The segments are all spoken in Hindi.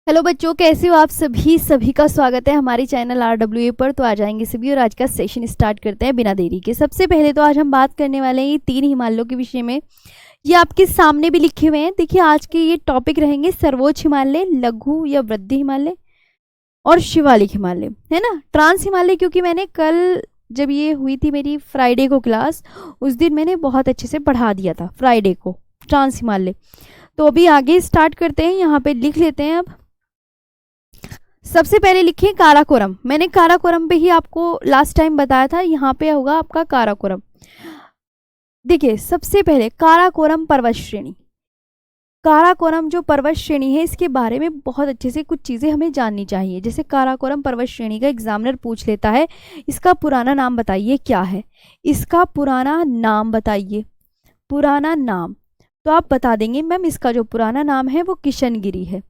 हेलो बच्चों, कैसे हो आप सभी का स्वागत है हमारे चैनल RWA पर। तो आ जाएंगे सभी और आज का सेशन स्टार्ट करते हैं बिना देरी के। सबसे पहले तो आज हम बात करने वाले हैं ये 3 हिमालयों के विषय में। ये आपके सामने भी लिखे हुए हैं। देखिए, आज के ये टॉपिक रहेंगे सर्वोच्च हिमालय, लघु या वृद्धि हिमालय और शिवालिक हिमालय, है ना। ट्रांस हिमालय क्योंकि मैंने कल जब ये हुई थी मेरी फ्राइडे को क्लास, उस दिन मैंने बहुत अच्छे से पढ़ा दिया था फ्राइडे को ट्रांस हिमालय। तो अभी आगे स्टार्ट करते हैं, यहाँ पे लिख लेते हैं। अब सबसे पहले लिखिए काराकोरम। मैंने काराकोरम पे ही आपको लास्ट टाइम बताया था, यहाँ पे होगा आपका काराकोरम। देखिए, सबसे पहले काराकोरम पर्वत श्रेणी। काराकोरम जो पर्वत श्रेणी है, इसके बारे में बहुत अच्छे से कुछ चीज़ें हमें जाननी चाहिए। जैसे काराकोरम पर्वत श्रेणी का एग्जामिनर पूछ लेता है, इसका पुराना नाम बताइए क्या है। इसका पुराना नाम बताइए, पुराना नाम। तो आप बता देंगे मैम इसका जो पुराना नाम है वो किशनगिरी है।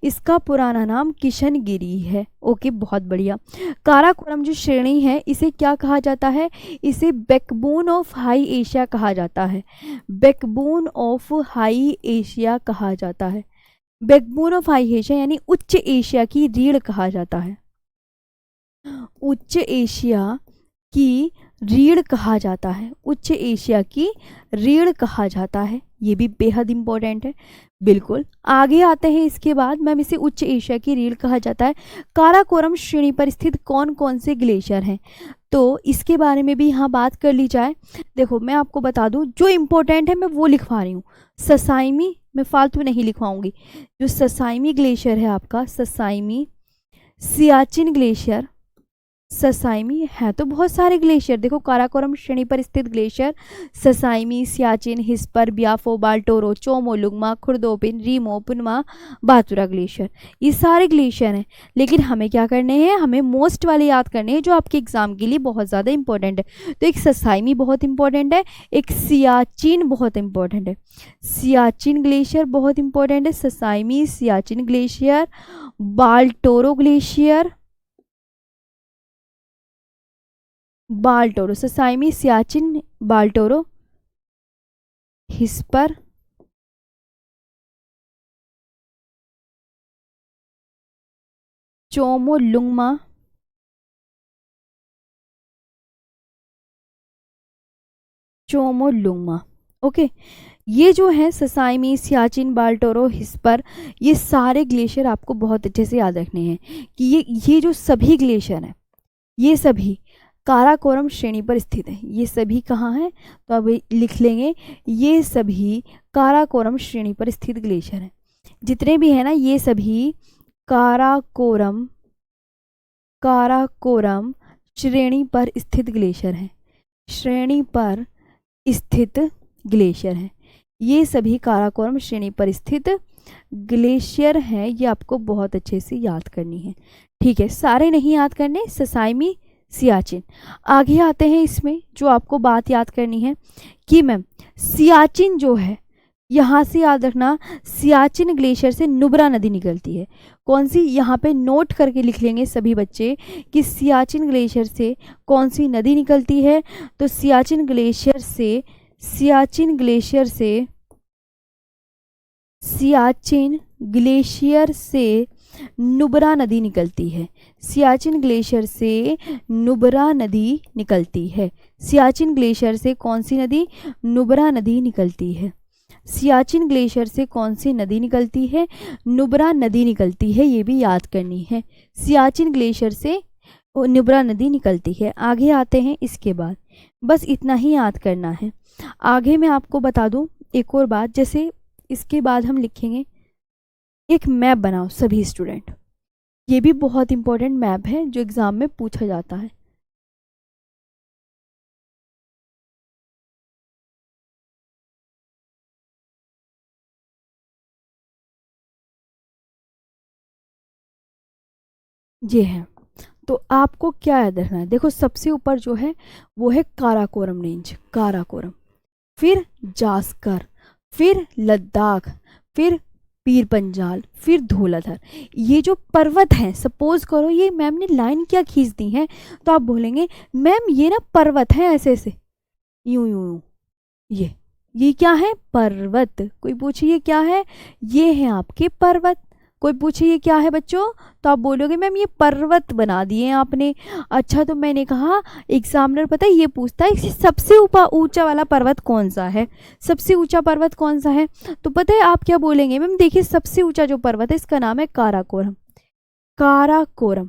इसका पुराना नाम किशनगिरी है। ओके, बहुत बढ़िया। काराकोरम जो श्रेणी है इसे क्या कहा जाता है? इसे बैकबोन ऑफ हाई एशिया कहा जाता है। बैकबोन ऑफ हाई एशिया कहा जाता है। बैकबोन ऑफ हाई एशिया यानी उच्च एशिया की रीढ़ कहा जाता है। उच्च एशिया की रीढ़ कहा जाता है। उच्च एशिया की रीढ़ कहा जाता है। ये भी बेहद इंपॉर्टेंट है। बिल्कुल, आगे आते हैं। इसके बाद मैम इसे उच्च एशिया की रीढ़ कहा जाता है। काराकोरम श्रेणी पर स्थित कौन कौन से ग्लेशियर हैं, तो इसके बारे में भी यहाँ बात कर ली जाए। देखो, मैं आपको बता दूँ, जो इम्पोर्टेंट है मैं वो लिखवा रही हूँ। ससाइमी मैं फालतू नहीं लिखवाऊंगी। जो ससाइमी ग्लेशियर है आपका, ससाइमी, सियाचिन ग्लेशियर, ससाइमी है तो बहुत सारे ग्लेशियर। देखो, काराकोरम श्रेणी पर स्थित ग्लेशियर ससाइमी, सियाचिन, हिस्पर, ब्याफो, बाल्टोरो, चोमोलुंगमा, खुर्दोपिन, रीमो, पुनमा, बातुरा ग्लेशियर, ये सारे ग्लेशियर हैं। लेकिन हमें क्या करने हैं? हमें मोस्ट वाले याद करने हैं जो आपके एग्जाम के लिए बहुत ज़्यादा इंपॉर्टेंट है। तो एक ससाइमी बहुत इंपॉर्टेंट है, एक सियाचिन बहुत इंपॉर्टेंट है। सियाचिन ग्लेशियर बहुत इंपॉर्टेंट है। Sasaini, Siachen glacier, Baltoro glacier, Baltoro, Sasaini, Siachen, Baltoro, Hispar, Chomolungma, Chomolungma. Okay, ये जो है ससाइमी, सियाचिन, बाल्टोरो, हिस्पर, ये सारे ग्लेशियर आपको बहुत अच्छे से याद रखने हैं कि ये जो सभी ग्लेशियर हैं, ये सभी काराकोरम श्रेणी पर स्थित है। ये सभी कहाँ हैं? तो अब लिख लेंगे, ये सभी काराकोरम श्रेणी पर स्थित ग्लेशियर हैं। जितने भी हैं ना, ये सभी काराकोरम, काराकोरम श्रेणी पर स्थित ग्लेशियर हैं। श्रेणी पर स्थित ग्लेशियर हैं। ये सभी काराकोरम श्रेणी पर स्थित ग्लेशियर हैं। ये आपको बहुत अच्छे से याद करनी है। ठीक है, सारे नहीं याद करने, ससाइमी, सियाचिन। आगे आते हैं। इसमें जो आपको बात याद करनी है कि मैम सियाचिन जो है, यहाँ से याद रखना, सियाचिन ग्लेशियर से नुब्रा नदी निकलती है। कौन सी? यहाँ पे नोट करके लिख लेंगे सभी बच्चे कि सियाचिन ग्लेशियर से कौन सी नदी निकलती है। तो सियाचिन ग्लेशियर से, सियाचिन ग्लेशियर से, सियाचिन ग्लेशियर से नुब्रा नदी निकलती है। सियाचिन ग्लेशियर से नुब्रा नदी निकलती है। सियाचिन ग्लेशियर से कौन सी नदी? नुब्रा नदी निकलती है। सियाचिन ग्लेशियर से कौन सी नदी निकलती है? नुब्रा नदी निकलती है। ये भी याद करनी है, सियाचिन ग्लेशियर से नुब्रा नदी निकलती है। आगे आते हैं। इसके बाद बस इतना ही याद करना है। आगे मैं आपको बता दूं एक और बात, जैसे इसके बाद हम लिखेंगे एक मैप बनाओ सभी स्टूडेंट। ये भी बहुत इंपॉर्टेंट मैप है जो एग्जाम में पूछा जाता है। ये है, तो आपको क्या याद रखना है? देखो, सबसे ऊपर जो है वो है काराकोरम रेंज, काराकोरम, फिर जास्कर, फिर लद्दाख, फिर पीर पंजाल, फिर धौलाधर। ये जो पर्वत हैं, सपोज करो ये मैम ने लाइन क्या खींच दी है, तो आप बोलेंगे मैम ये ना पर्वत है, ऐसे ऐसे, यूं यूं यूं। ये क्या है? पर्वत। कोई पूछिए क्या है? ये है आपके पर्वत। कोई पूछे ये क्या है बच्चों, तो आप बोलोगे मैम ये पर्वत बना दिए आपने। अच्छा, तो मैंने कहा एग्जामिनर पता है ये पूछता है सबसे ऊंचा वाला पर्वत कौन सा है, सबसे ऊंचा पर्वत कौन सा है, तो पता है आप क्या बोलेंगे मैम, देखिए सबसे ऊंचा जो पर्वत है इसका नाम है काराकोरम। काराकोरम,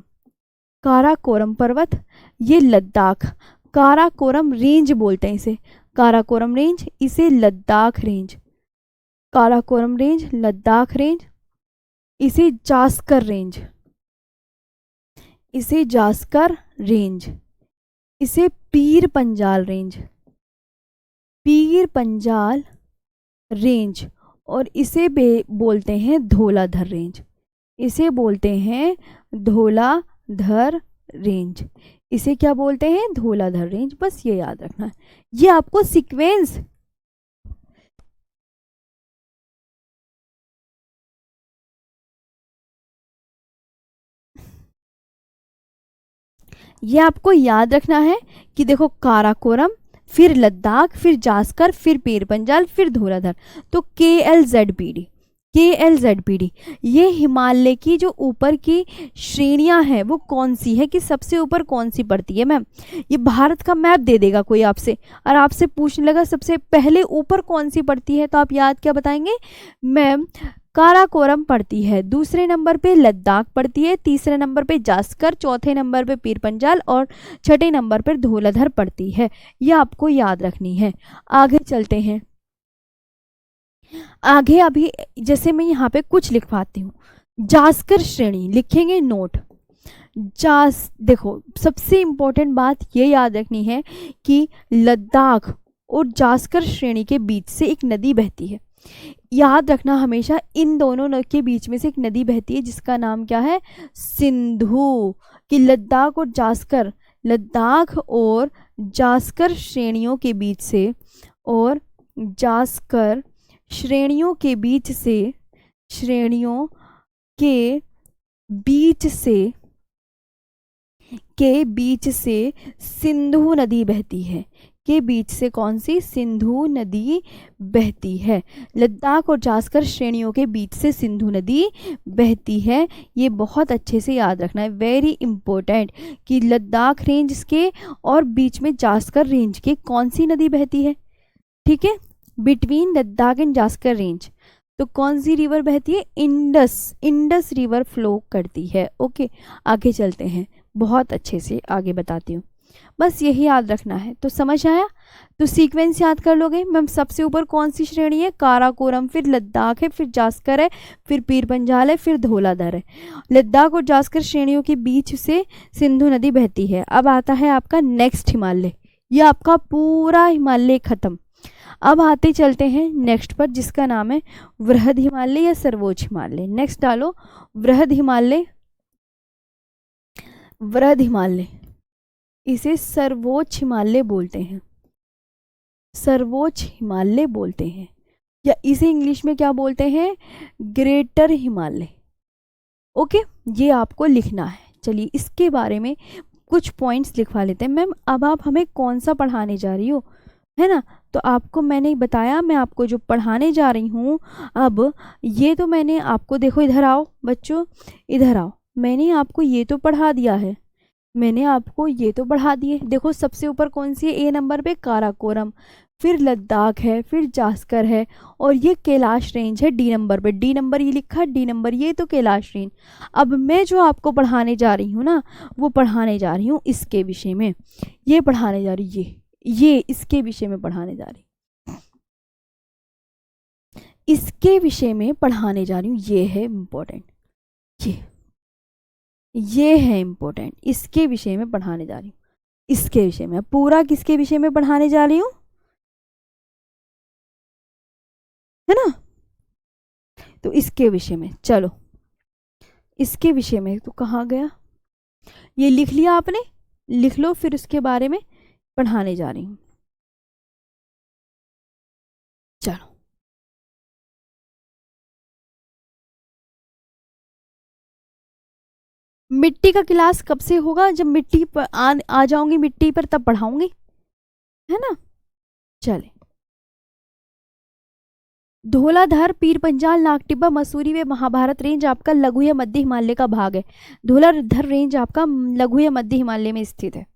काराकोरम पर्वत, ये लद्दाख, काराकोरम रेंज बोलते हैं इसे, काराकोरम रेंज, इसे Ladakh range, Karakoram range, Ladakh range, इसे जास्कर रेंज, इसे जास्कर रेंज, इसे पीर पंजाल रेंज, पीर पंजाल रेंज, और इसे बोलते हैं धौलाधर रेंज, इसे बोलते हैं धौलाधर रेंज, इसे क्या बोलते हैं, धौलाधर रेंज। बस ये याद रखना है, ये आपको सीक्वेंस ये आपको याद रखना है कि देखो काराकोरम, फिर लद्दाख, फिर जास्कर, फिर पीर पंजाल, फिर धौलाधर। तो KLZPD, KLZPD ये हिमालय की जो ऊपर की श्रेणियां हैं वो कौन सी है, कि सबसे ऊपर कौन सी पड़ती है मैम, ये भारत का मैप दे देगा कोई आपसे और आपसे पूछने लगा सबसे पहले ऊपर कौन सी पड़ती है, तो आप याद क्या बताएंगे मैम, काराकोरम पड़ती है, दूसरे नंबर पे लद्दाख पड़ती है, तीसरे नंबर पे जास्कर, चौथे नंबर पे पीर पंजाल और छठे नंबर पर धौलाधर पड़ती है। ये आपको याद रखनी है। आगे चलते हैं, आगे अभी जैसे मैं यहाँ पे कुछ लिखवाती हूँ, जास्कर श्रेणी लिखेंगे नोट। देखो सबसे इम्पोर्टेंट बात ये याद रखनी है कि लद्दाख और जास्कर श्रेणी के बीच से एक नदी बहती है, याद रखना हमेशा इन दोनों के बीच में से एक नदी बहती है जिसका नाम क्या है, सिंधु। कि लद्दाख और जास्कर, लद्दाख और जास्कर श्रेणियों के बीच से, और जास्कर श्रेणियों के बीच से, श्रेणियों के बीच से, के बीच से सिंधु नदी बहती है, के बीच से कौन सी, सिंधु नदी बहती है। लद्दाख और जास्कर श्रेणियों के बीच से सिंधु नदी बहती है, ये बहुत अच्छे से याद रखना है, वेरी इंपॉर्टेंट, कि लद्दाख रेंज के और बीच में जास्कर रेंज के कौन सी नदी बहती है, ठीक है, between Ladakh and Zanskar range, तो कौन सी रिवर बहती है, इंडस, इंडस रिवर फ्लो करती है। ओके, आगे चलते हैं, बहुत अच्छे से आगे बताती हूँ, बस यही याद रखना है। तो समझ आया, तो सीक्वेंस याद कर लोगे मैम, सबसे ऊपर कौन सी श्रेणी है, काराकोरम, फिर लद्दाख है, फिर जास्कर है, फिर पीर पंजाल है, फिर धौलाधर है। लद्दाख और जास्कर श्रेणियों के बीच से सिंधु नदी बहती है। अब आता है आपका नेक्स्ट हिमालय, ये आपका पूरा हिमालय खत्म। अब आते चलते हैं नेक्स्ट पर, जिसका नाम है वृहद हिमालय या सर्वोच्च हिमालय। नेक्स्ट डालो वृहद हिमालय, वृहद हिमालय, इसे सर्वोच्च हिमालय बोलते हैं, सर्वोच्च हिमालय बोलते हैं, या इसे इंग्लिश में क्या बोलते हैं, ग्रेटर हिमालय। ओके, ये आपको लिखना है। चलिए इसके बारे में कुछ पॉइंट्स लिखवा लेते हैं। मैम अब आप हमें कौन सा पढ़ाने जा रही हो, है ना, तो आपको मैंने बताया, मैं आपको जो पढ़ाने जा रही हूँ, अब ये तो मैंने आपको, देखो इधर आओ बच्चों, इधर आओ, मैंने आपको ये तो पढ़ा दिया है, मैंने आपको ये तो पढ़ा दिए। देखो सबसे ऊपर कौन सी है, ए नंबर पे काराकोरम, फिर लद्दाख है, फिर जास्कर है, और ये कैलाश रेंज है डी नंबर पे, डी नंबर ये लिखा, डी नंबर ये तो कैलाश रेंज। अब मैं जो आपको पढ़ाने जा रही हूँ ना, वो पढ़ाने जा रही हूँ इसके विषय में, ये पढ़ाने जा रही, ये इसके विषय में पढ़ाने जा रही, इसके विषय में पढ़ाने जा रही हूँ, ये है इम्पोर्टेंट, ये है इम्पोर्टेंट, इसके विषय में पढ़ाने जा रही हूँ, इसके विषय में। पूरा किसके विषय में पढ़ाने जा रही हूँ, है ना, तो इसके विषय में, चलो इसके विषय में, तो कहाँ गया, ये लिख लिया आपने, लिख लो, फिर उसके बारे में पढ़ाने जा रही हूँ। चलो मिट्टी का क्लास कब से होगा, जब मिट्टी पर आ जाऊंगी मिट्टी पर, तब पढ़ाऊंगी, है ना। चले धौलाधर, पीर पंजाल, नागटिब्बा, मसूरी व महाभारत रेंज आपका लघु या मध्य हिमालय का भाग है। धौलाधर रेंज आपका लघु या मध्य हिमालय में स्थित है,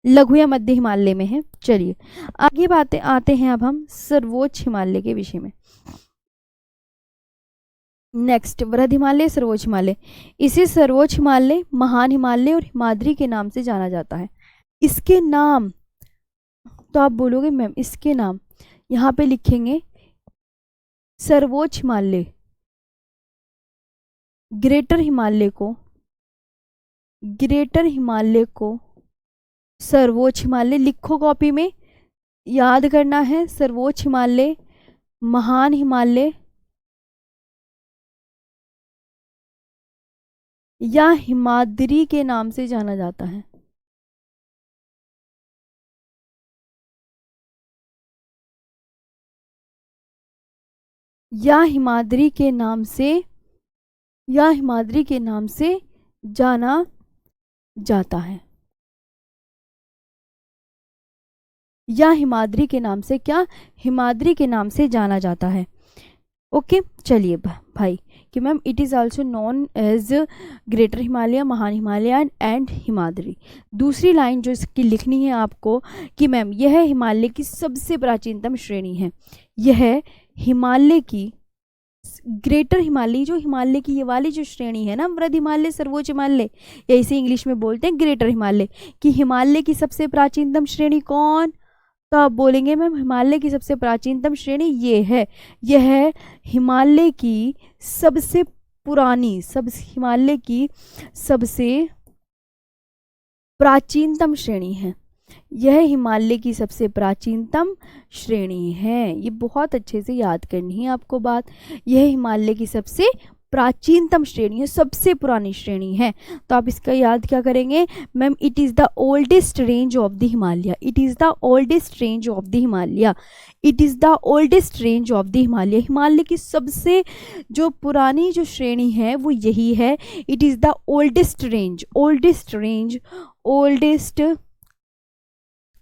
लघु या मध्य हिमालय में है। चलिए आगे बातें आते हैं अब हम सर्वोच्च हिमालय के विषय में। नेक्स्ट, वृहद हिमालय, सर्वोच्च हिमालय। इसे सर्वोच्च हिमालय, महान हिमालय और हिमाद्री के नाम से जाना जाता है। इसके नाम, तो आप बोलोगे मैम इसके नाम, यहाँ पे लिखेंगे सर्वोच्च हिमालय, ग्रेटर हिमालय को, ग्रेटर हिमालय को सर्वोच्च हिमालय लिखो कॉपी में, याद करना है। सर्वोच्च हिमालय, महान हिमालय या हिमाद्री के नाम से जाना जाता है। या हिमाद्री के नाम से, या हिमाद्री के नाम से जाना जाता है, या हिमाद्री के नाम से, क्या, हिमाद्री के नाम से जाना जाता है। ओके चलिए भाई कि ma'am it is also known as greater Himalaya, महान हिमालय एंड हिमाद्री। दूसरी लाइन जो इसकी लिखनी है आपको कि मैम यह हिमालय की सबसे प्राचीनतम श्रेणी है। यह हिमालय की, ग्रेटर हिमालय, जो हिमालय की ये वाली जो श्रेणी है ना, वृहद हिमालय, सर्वोच्च हिमालय, या इसे इंग्लिश में बोलते हैं ग्रेटर हिमालय, कि हिमालय की सबसे प्राचीनतम श्रेणी कौन, तो आप बोलेंगे मैम हिमालय की सबसे प्राचीनतम श्रेणी ये है। यह हिमालय की सबसे पुरानी, हिमालय की सबसे प्राचीनतम श्रेणी है। यह हिमालय की सबसे प्राचीनतम श्रेणी है। ये बहुत अच्छे से याद करनी है आपको बात। यह हिमालय की सबसे प्राचीनतम श्रेणी है, सबसे पुरानी श्रेणी है। तो आप इसका याद क्या करेंगे ma'am, it is the oldest range of the Himalaya, it is the oldest range of the Himalaya, it is the oldest range of the Himalaya. Himalaya की सबसे जो पुरानी जो श्रेणी है वो यही है। It is the oldest range, oldest range, oldest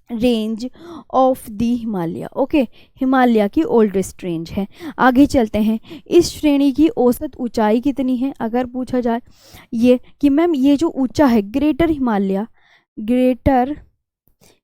range of the Himalaya. Okay, Himalaya की ओल्डेस्ट रेंज है। आगे चलते हैं, इस श्रेणी की औसत ऊंचाई कितनी है अगर पूछा जाए ये कि मैम ये जो ऊंचा है ग्रेटर हिमालय, ग्रेटर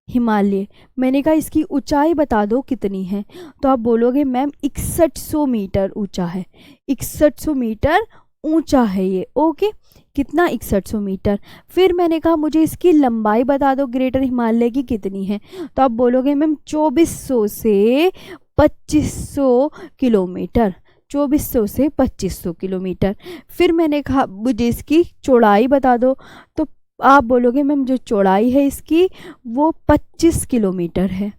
हिमालय, मैंने कहा इसकी ऊंचाई बता दो कितनी है, तो आप बोलोगे मैम 6100 मीटर ऊंचा है, 6100 मीटर ऊंचा है ये। ओके, कितना, 6100 मीटर। फिर मैंने कहा मुझे इसकी लंबाई बता दो ग्रेटर हिमालय की कितनी है, तो आप बोलोगे मैम 2400 से 2500 किलोमीटर, 2400 से 2500 किलोमीटर। फिर मैंने कहा मुझे इसकी चौड़ाई बता दो, तो आप बोलोगे मैम जो चौड़ाई है इसकी वो 25 किलोमीटर है,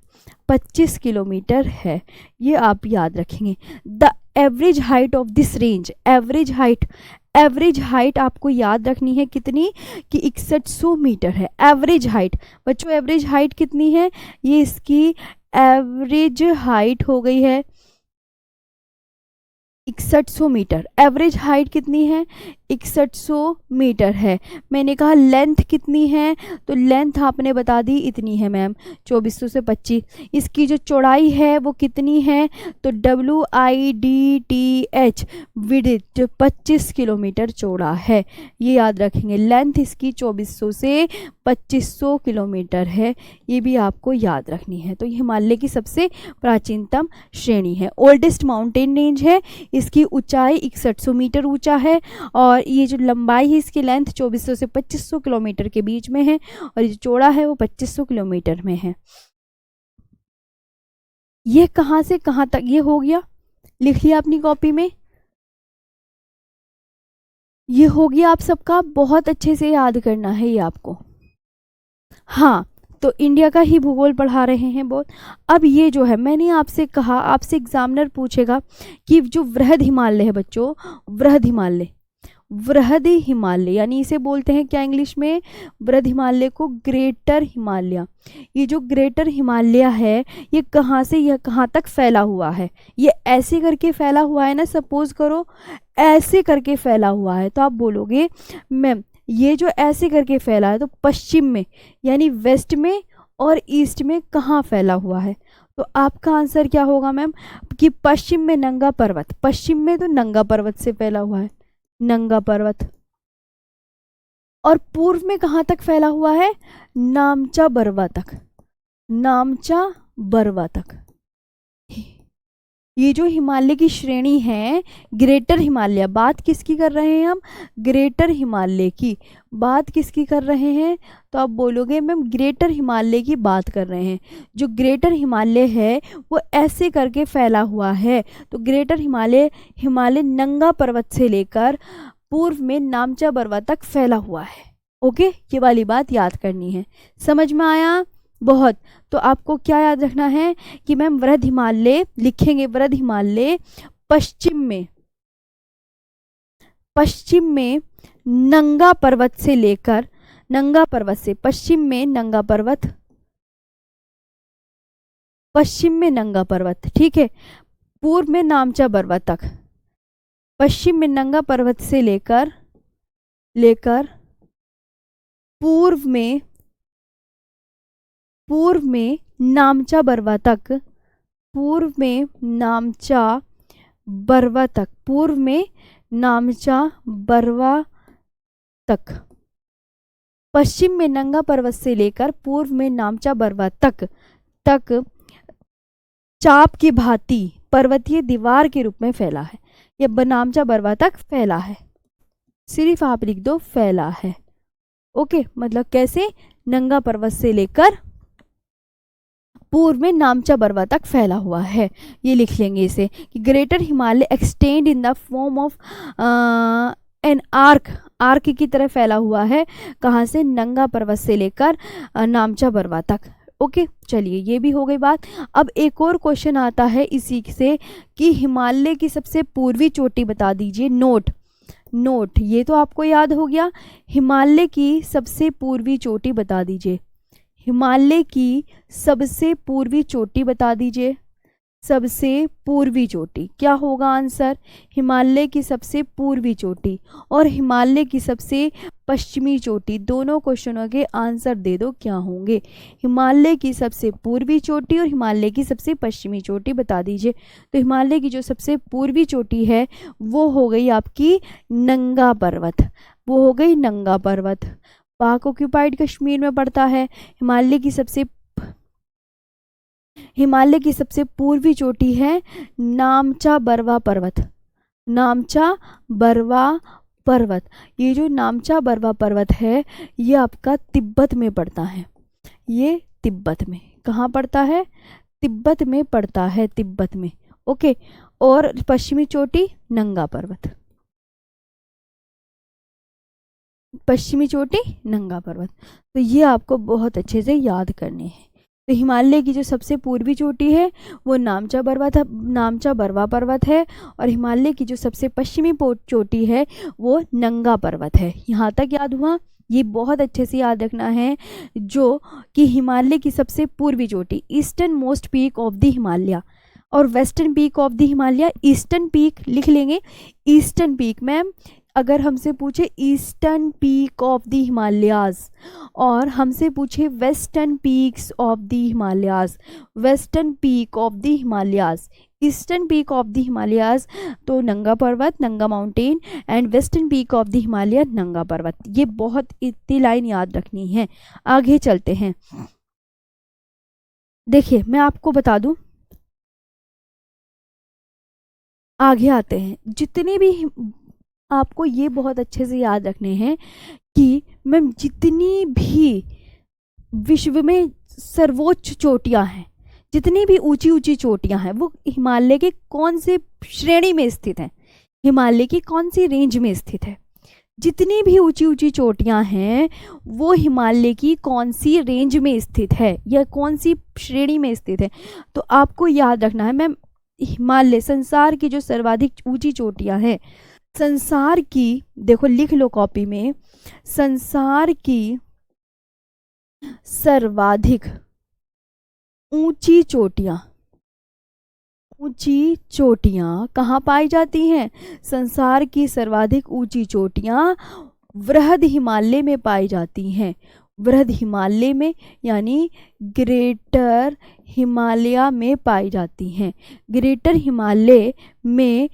25 किलोमीटर है। ये आप याद रखेंगे। The average height of this range, average height, average height आपको याद रखनी है कितनी कि 6100 मीटर है एवरेज हाइट। बच्चों एवरेज हाइट कितनी है, ये इसकी एवरेज हाइट हो गई है 6100 मीटर। एवरेज हाइट कितनी है, 6100 मीटर है। मैंने कहा लेंथ कितनी है, तो लेंथ आपने बता दी इतनी है मैम 2400 से 25। इसकी जो चौड़ाई है वो कितनी है, तो WIDTH विड्थ 25 किलोमीटर चौड़ा है, ये याद रखेंगे। लेंथ इसकी 2400 से 2500 किलोमीटर है, ये भी आपको याद रखनी है। तो ये हिमालय की सबसे प्राचीनतम श्रेणी है, ओल्डेस्ट माउंटेन रेंज है। इसकी ऊंचाई 6100 मीटर ऊंचा है और ये जो लंबाई है इसकी लेंथ 2400 से 2500 किलोमीटर के बीच में है और ये जो चौड़ा है वो 2500 किलोमीटर में है। ये कहाँ से कहाँ तक ये हो गया, लिख लिया अपनी कॉपी में, ये हो गया आप सबका। बहुत अच्छे से याद करना है ये आपको। हाँ, तो इंडिया का ही भूगोल पढ़ा रहे हैं बहुत। अब ये जो है मैंने आपसे कहा, आपसे एग्जामिनर पूछेगा कि जो वृहद हिमालय है बच्चों, वृहद हिमालय, वृहद हिमालय यानी इसे बोलते हैं क्या इंग्लिश में, वृहद हिमालय को ग्रेटर हिमालय। ये जो ग्रेटर हिमालय है ये कहाँ से यह कहाँ तक फैला हुआ है, ये ऐसे करके फैला हुआ है ना, सपोज करो ऐसे करके फैला हुआ है, तो आप बोलोगे मैम ये जो ऐसे करके फैला है तो पश्चिम में यानी वेस्ट में और ईस्ट में कहाँ फैला हुआ है? तो आपका आंसर क्या होगा मैम कि पश्चिम में नंगा पर्वत, पश्चिम में तो नंगा पर्वत से फैला हुआ है, नंगा पर्वत। और पूर्व में कहाँ तक फैला हुआ है? नामचा बरवा तक, नामचा बरवा तक। ये जो हिमालय की श्रेणी है, ग्रेटर हिमालय, बात किसकी कर रहे हैं हम? ग्रेटर हिमालय की बात किसकी कर रहे हैं? तो आप बोलोगे मैम ग्रेटर हिमालय की बात कर रहे हैं। जो ग्रेटर हिमालय है वो ऐसे करके फैला हुआ है। तो ग्रेटर हिमालय, हिमालय नंगा पर्वत से लेकर पूर्व में नामचा बरवा तक फैला हुआ है। ओके, ये वाली बात याद करनी है। समझ में आया? बहुत। तो आपको क्या याद रखना है कि मैम वृहद हिमालय लिखेंगे, वृहद हिमालय पश्चिम में, पश्चिम में नंगा पर्वत से लेकर, नंगा पर्वत से, पश्चिम में नंगा पर्वत, पश्चिम में नंगा पर्वत, ठीक है, पूर्व में नामचा बरवा तक, पश्चिम में नंगा पर्वत से लेकर पूर्व में नामचा बरवा तक, पूर्व में नामचा बरवा तक, पूर्व में नामचा बरवा तक, पश्चिम में नंगा पर्वत से लेकर पूर्व में नामचा बरवा तक चाप की भांति पर्वतीय दीवार के रूप में फैला है। यह नामचा बरवा तक फैला है, सिर्फ आप लिख दो फैला है। ओके, मतलब कैसे? नंगा पर्वत से लेकर पूर्व में नामचा बरवा तक फैला हुआ है। ये लिख लेंगे इसे कि greater Himalaya extend in the form of an arc, arc की तरह फैला हुआ है। कहाँ से? नंगा पर्वत से लेकर नामचा बरवा तक। ओके, चलिए ये भी हो गई बात। अब एक और क्वेश्चन आता है इसी से कि हिमालय की सबसे पूर्वी चोटी बता दीजिए। नोट, ये तो आपको याद हो गया। हिमालय की सबसे पूर्वी चोटी बता दीजिए, हिमालय की सबसे पूर्वी चोटी बता दीजिए। सबसे पूर्वी चोटी क्या होगा आंसर? हिमालय की सबसे पूर्वी चोटी और हिमालय की सबसे पश्चिमी चोटी, दोनों क्वेश्चनों के आंसर दे दो क्या होंगे। हिमालय की सबसे पूर्वी चोटी और हिमालय की सबसे पश्चिमी चोटी बता दीजिए। तो हिमालय की जो सबसे पूर्वी चोटी है वो हो गई आपकी नंगा पर्वत, वो हो गई नंगा पर्वत, पाक ऑक्यूपाइड कश्मीर में पड़ता है। हिमालय की सबसे पूर्वी चोटी है नामचा बरवा पर्वत, नामचा बरवा पर्वत। ये जो नामचा बरवा पर्वत है ये आपका तिब्बत में पड़ता है। ये तिब्बत में कहाँ पड़ता है? तिब्बत में पड़ता है, तिब्बत में। ओके, और पश्चिमी चोटी नंगा पर्वत, पश्चिमी चोटी नंगा पर्वत। तो ये आपको बहुत अच्छे से याद करने हैं। तो हिमालय की जो सबसे पूर्वी चोटी है वो नामचा बरवा पर्वत है और हिमालय की जो सबसे पश्चिमी चोटी है वो नंगा पर्वत है। यहाँ तक याद हुआ? ये बहुत अच्छे से याद रखना है जो कि हिमालय की सबसे पूर्वी चोटी, eastern most peak of the Himalaya और western peak of the Himalaya. Eastern peak लिख लेंगे, ईस्टर्न पीक। मैम अगर हमसे पूछे eastern peak of the Himalayas और हमसे पूछे western peaks of the Himalayas, western peak of the Himalayas, eastern peak of the Himalayas तो Nanga Parbat, Nanga mountain, and western peak of the Himalaya Nanga Parbat. ये बहुत इतनी लाइन याद रखनी है। आगे चलते हैं। देखिए मैं आपको बता दूं, आगे आते हैं। जितने भी आपको ये बहुत अच्छे से याद रखने हैं कि मैम जितनी भी विश्व में सर्वोच्च चोटियां हैं, जितनी भी ऊंची ऊंची चोटियां हैं वो हिमालय के कौन से श्रेणी में स्थित हैं, हिमालय की कौन सी रेंज में स्थित है। जितनी भी ऊंची ऊंची चोटियां हैं वो हिमालय की कौन सी रेंज में स्थित है या कौन सी श्रेणी में स्थित है। तो आपको याद रखना है मैम, हिमालय संसार की जो सर्वाधिक ऊंची चोटियां हैं, संसार की, देखो लिख लो कॉपी में, संसार की सर्वाधिक ऊंची चोटियां, ऊंची चोटियां कहाँ पाई जाती हैं? संसार की सर्वाधिक ऊंची चोटियां वृहद हिमालय में पाई जाती हैं। वृहद हिमालय में यानी ग्रेटर हिमालय में पाई जाती हैं। ग्रेटर हिमालय में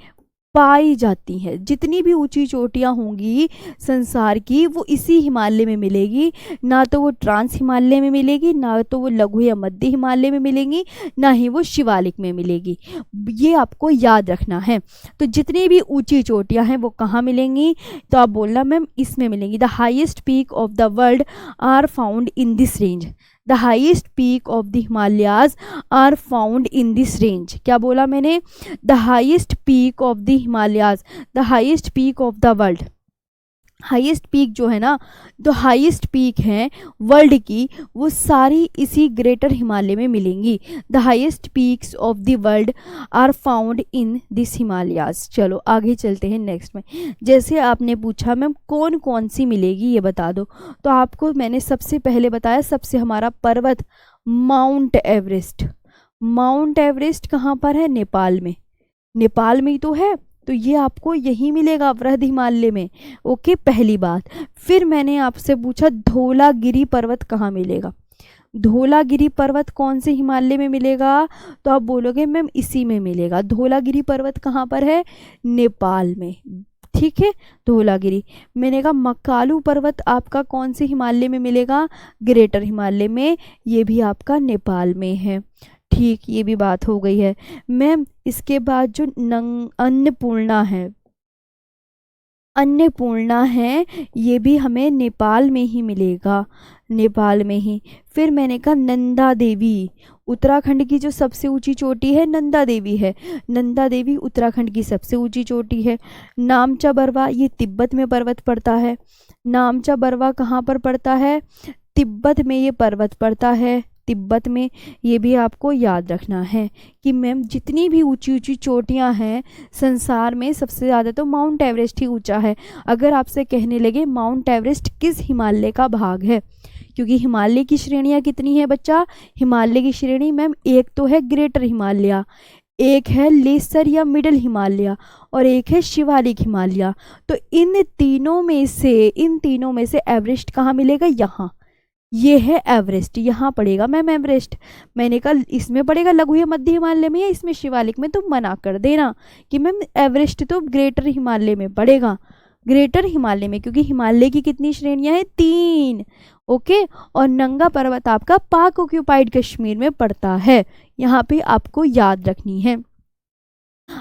पाई जाती है। जितनी भी ऊंची चोटियां होंगी संसार की वो इसी हिमालय में मिलेगी, ना तो वो ट्रांस हिमालय में मिलेगी, ना तो वो लघु या मध्य हिमालय में मिलेंगी, ना ही वो शिवालिक में मिलेगी। ये आपको याद रखना है। तो जितनी भी ऊंची चोटियां हैं वो कहाँ मिलेंगी, तो आप बोलना मैम इसमें मिलेंगी। The highest peak of the world are found in this range. The highest peak of the Himalayas are found in this range. क्या बोला मैंने, the highest peak of the Himalayas, the highest peak of the world. Highest peak जो है ना, तो हाईएस्ट पीक है वर्ल्ड की, वो सारी इसी ग्रेटर हिमालय में मिलेंगी। The highest peaks of the world are found in this Himalayas. चलो आगे चलते हैं नेक्स्ट में। जैसे आपने पूछा मैम कौन कौन सी मिलेगी ये बता दो, तो आपको मैंने सबसे पहले बताया सबसे हमारा पर्वत माउंट एवरेस्ट। माउंट एवरेस्ट कहाँ पर है, नेपाल में। नेपाल में ही तो है, तो ये आपको यही मिलेगा वृहद हिमालय में। ओके, पहली बात। फिर मैंने आपसे पूछा धौलागिरी पर्वत कहाँ मिलेगा। धौलागिरी पर्वत कौन से हिमालय में मिलेगा, तो आप बोलोगे मैम इसी में मिलेगा। धौलागिरी पर्वत कहाँ पर है, नेपाल में। ठीक है, धौलागिरी। मैंने कहा मकालू पर्वत आपका कौन से हिमालय में मिलेगा, ग्रेटर हिमालय में, ये भी आपका नेपाल में है। ठीक, ये भी बात हो गई है मैम। इसके बाद जो अन्नपूर्णा है, अन्नपूर्णा है, ये भी हमें नेपाल में ही मिलेगा, नेपाल में ही। फिर मैंने कहा नंदा देवी, उत्तराखंड की जो सबसे ऊंची चोटी है नंदा देवी है। नंदा देवी उत्तराखंड की सबसे ऊंची चोटी है। नामचा बरवा ये तिब्बत में पर्वत पड़ता है। नामचा बरवा कहाँ पर पड़ता है, तिब्बत में ये पर्वत पड़ता है, तिब्बत में। ये भी आपको याद रखना है कि मैम जितनी भी ऊंची ऊंची चोटियां हैं संसार में सबसे ज़्यादा तो माउंट एवरेस्ट ही ऊंचा है। अगर आपसे कहने लगे माउंट एवरेस्ट किस हिमालय का भाग है, क्योंकि हिमालय की श्रेणियां कितनी है बच्चा, हिमालय की श्रेणी मैम एक तो है ग्रेटर हिमालय, एक है लेसर या मिडल हिमालय, और एक है शिवालिक हिमालय। तो इन तीनों में से एवरेस्ट कहाँ मिलेगा, यहाँ। ये है एवरेस्ट, यहाँ पड़ेगा मैम एवरेस्ट। मैंने कहा इसमें पड़ेगा लघु या मध्य हिमालय में या इसमें शिवालिक में, तो मना कर देना कि मैम एवरेस्ट तो ग्रेटर हिमालय में पड़ेगा। ग्रेटर हिमालय में, क्योंकि हिमालय की कितनी श्रेणियां हैं, 3। ओके, और नंगा पर्वत आपका पाक ऑक्यूपाइड कश्मीर में पड़ता है। यहाँ पे आपको याद रखनी है।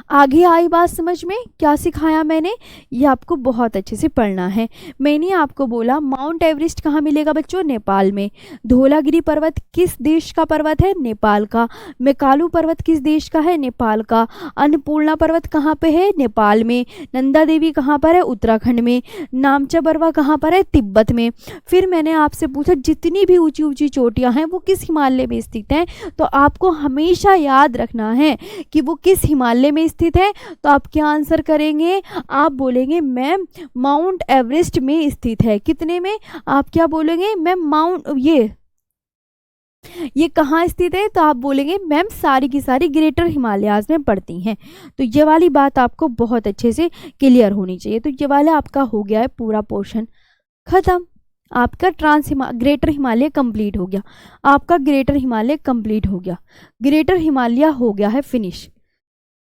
आगे आई बात समझ में, क्या सिखाया मैंने, ये आपको बहुत अच्छे से पढ़ना है। मैंने आपको बोला माउंट एवरेस्ट कहाँ मिलेगा बच्चों, नेपाल में। धौलागिरी पर्वत किस देश का पर्वत है, नेपाल का। मेकालू पर्वत किस देश का है, नेपाल का। अन्नपूर्णा पर्वत कहाँ पे है, नेपाल में। नंदा देवी कहाँ पर है, उत्तराखंड में। नामचा बरवा कहाँ पर है, तिब्बत में। फिर मैंने आपसे पूछा जितनी भी ऊंची ऊंची चोटियां हैं वो किस हिमालय में स्थित हैं, तो आपको हमेशा याद रखना है कि वो किस हिमालय में स्थित है। तो आप क्या आंसर करेंगे, आप बोलेंगे मैम माउंट एवरेस्ट में स्थित है। कितने में, आप क्या बोलेंगे मैम माउंट ये कहाँ स्थित है, तो आप बोलेंगे मैम सारी की सारी ग्रेटर हिमालयाज में पड़ती हैं। तो ये वाली बात आपको बहुत अच्छे से क्लियर होनी चाहिए। तो ये वाला आपका हो गया है पूरा पोर्शन खत्म। आपका ग्रेटर हिमालय कंप्लीट हो गया, आपका ग्रेटर हिमालय कंप्लीट हो गया, ग्रेटर हिमालय हो गया है फिनिश।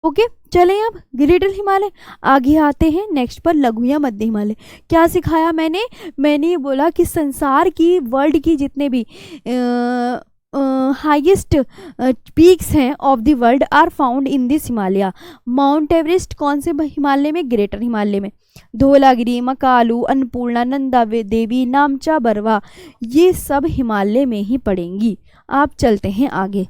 ओके, चलें अब ग्रेटर हिमालय। आगे आते हैं नेक्स्ट पर लघु या मध्य हिमालय। क्या सिखाया मैंने ये बोला कि संसार की वर्ल्ड की जितने भी हाईएस्ट पीक्स हैं of the world are found in this Himalaya. Mount Everest कौन से हिमालय में, ग्रेटर हिमालय में। धौलागिरी, मकालू, अन्नपूर्णा, नंदा देवी, नामचा बरवा, ये सब हिमालय में ही पड़ेंगी। आप चलते हैं आगे।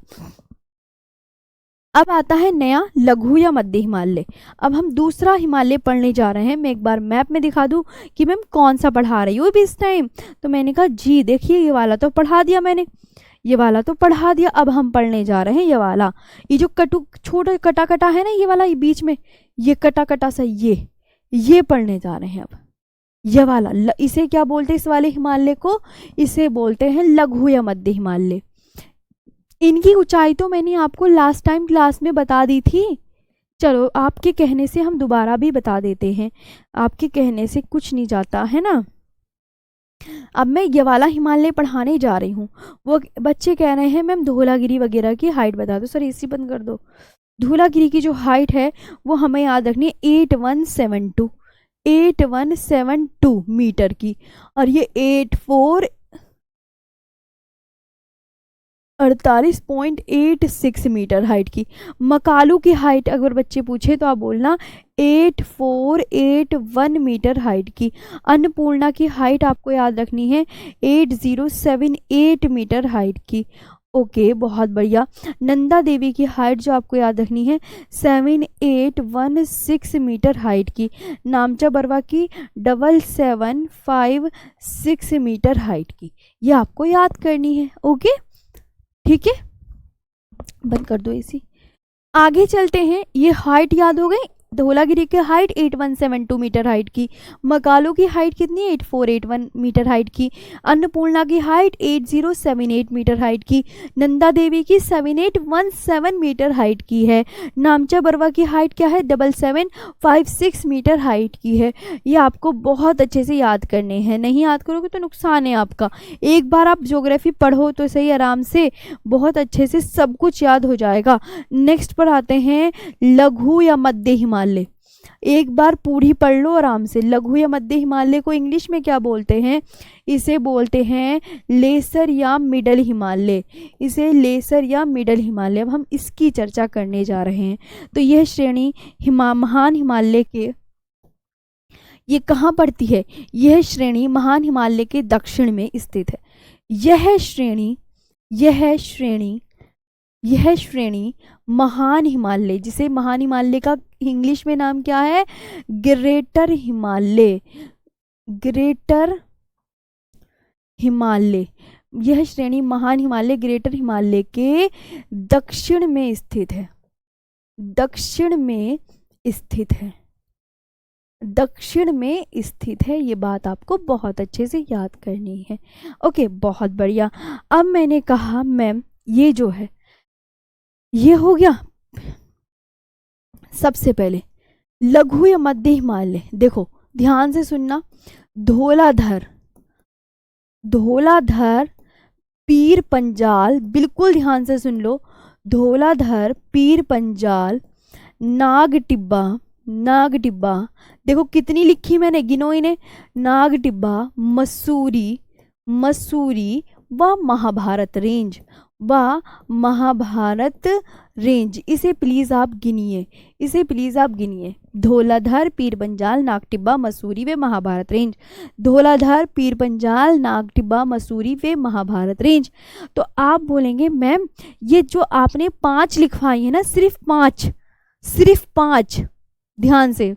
अब आता है नया लघु या मध्य हिमालय। अब हम दूसरा हिमालय पढ़ने जा रहे हैं। मैं एक बार मैप में दिखा दूं कि मैम कौन सा पढ़ा रही हूँ भी इस टाइम। तो मैंने कहा जी देखिए ये वाला तो पढ़ा दिया मैंने, ये वाला तो पढ़ा दिया। अब हम पढ़ने जा रहे हैं ये वाला, ये जो छोटा कटा कटा है ना, ये वाला, ये बीच में ये कटा कटा सा, ये पढ़ने जा रहे हैं अब। ये वाला इसे क्या बोलते हैं, इस वाले हिमालय को इसे बोलते हैं लघु या मध्य हिमालय। इनकी ऊंचाई तो मैंने आपको लास्ट टाइम क्लास में बता दी थी। चलो आपके कहने से हम दोबारा भी बता देते हैं, आपके कहने से कुछ नहीं जाता है ना। अब मैं ये वाला हिमालय पढ़ाने जा रही हूँ। वो बच्चे कह रहे हैं मैम धौलागिरी वगैरह की हाइट बता दो। सर एसी बंद कर दो। धौलागिरी की जो हाइट है वो हमें याद रखनी है 8172 मीटर की, और ये 48.86 मीटर हाइट की। मकालू की हाइट अगर बच्चे पूछे तो आप बोलना 8481 मीटर हाइट की। अन्नपूर्णा की हाइट आपको याद रखनी है 8078 मीटर हाइट की। ओके, बहुत बढ़िया। नंदा देवी की हाइट जो आपको याद रखनी है 7816 मीटर हाइट की। नामचा बरवा की 7756 मीटर हाइट की। ये आपको याद करनी है। ओके, ठीक है, बंद कर दो इसी। आगे चलते हैं। ये हाइट याद हो गई। धौलागिरी की हाइट 8172 मीटर हाइट की। मकालो की हाइट कितनी है 8481 मीटर हाइट की। अन्नपूर्णा की हाइट 8078 मीटर हाइट की। नंदा देवी की 7817 मीटर हाइट की है। नामचा बरवा की हाइट क्या है 7756 मीटर हाइट की है। ये आपको बहुत अच्छे से याद करने हैं, नहीं याद करोगे तो नुकसान है आपका। एक बार आप ज्योग्राफी पढ़ो तो सही, आराम से बहुत अच्छे से सब कुछ याद हो जाएगा। नेक्स्ट पर आते हैं लघु या मध्य हिमालय। एक बार पूरी पढ़ लो आराम से। लघु या मध्य हिमालय को इंग्लिश में क्या बोलते हैं? इसे बोलते हैं लेसर या मिडल हिमालय। इसे लेसर या मिडल हिमालय। अब हम इसकी चर्चा करने जा रहे हैं। तो यह श्रेणी महान हिमालय के, ये कहाँ पड़ती है? यह श्रेणी महान हिमालय के दक्षिण में स्थित है। यह श्रेणी महान हिमालय, जिसे महान हिमालय का इंग्लिश में नाम क्या है? ग्रेटर हिमालय। यह श्रेणी महान हिमालय ग्रेटर हिमालय के दक्षिण में स्थित है। दक्षिण में स्थित है। ये बात आपको बहुत अच्छे से याद करनी है। ओके, बहुत बढ़िया। अब मैंने कहा मैम ये जो है ये हो गया सबसे पहले लघु या मध्य हिमालय। देखो ध्यान से सुनना। धौलाधर पीर पंजाल, बिल्कुल ध्यान से सुन लो। धौलाधर, पीर पंजाल, नाग टिब्बा, देखो कितनी लिखी मैंने, गिनो इन्हें। नाग टिब्बा, मसूरी व महाभारत रेंज। इसे प्लीज आप गिनिए। धौलाधर, पीर पंजाल, नाग टिब्बा, मसूरी व महाभारत रेंज। धौलाधर, पीर पंजाल, नाग टिब्बा, मसूरी व महाभारत रेंज। तो आप बोलेंगे मैम ये जो आपने 5 लिखवाई है ना, सिर्फ पांच, ध्यान से,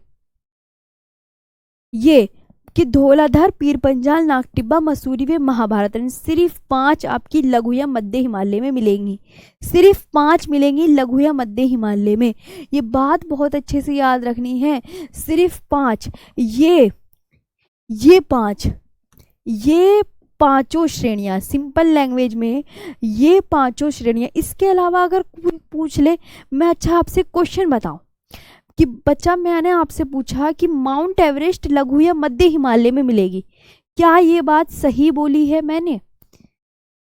ये कि धौलाधर, पीर पंजाल, नाग टिब्बा, मसूरी व महाभारत रेंज, सिर्फ 5 आपकी लघु या मध्य हिमालय में मिलेंगी। सिर्फ 5 मिलेंगी लघु या मध्य हिमालय में। ये बात बहुत अच्छे से याद रखनी है। सिर्फ 5। ये 5, ये पांचों श्रेणियां, सिंपल लैंग्वेज में ये पांचों श्रेणियां। इसके अलावा अगर कोई पूछ ले, मैं अच्छा आपसे क्वेश्चन बताऊं कि बच्चा मैंने आपसे पूछा कि माउंट एवरेस्ट लघु या मध्य हिमालय में मिलेगी, क्या ये बात सही बोली है मैंने?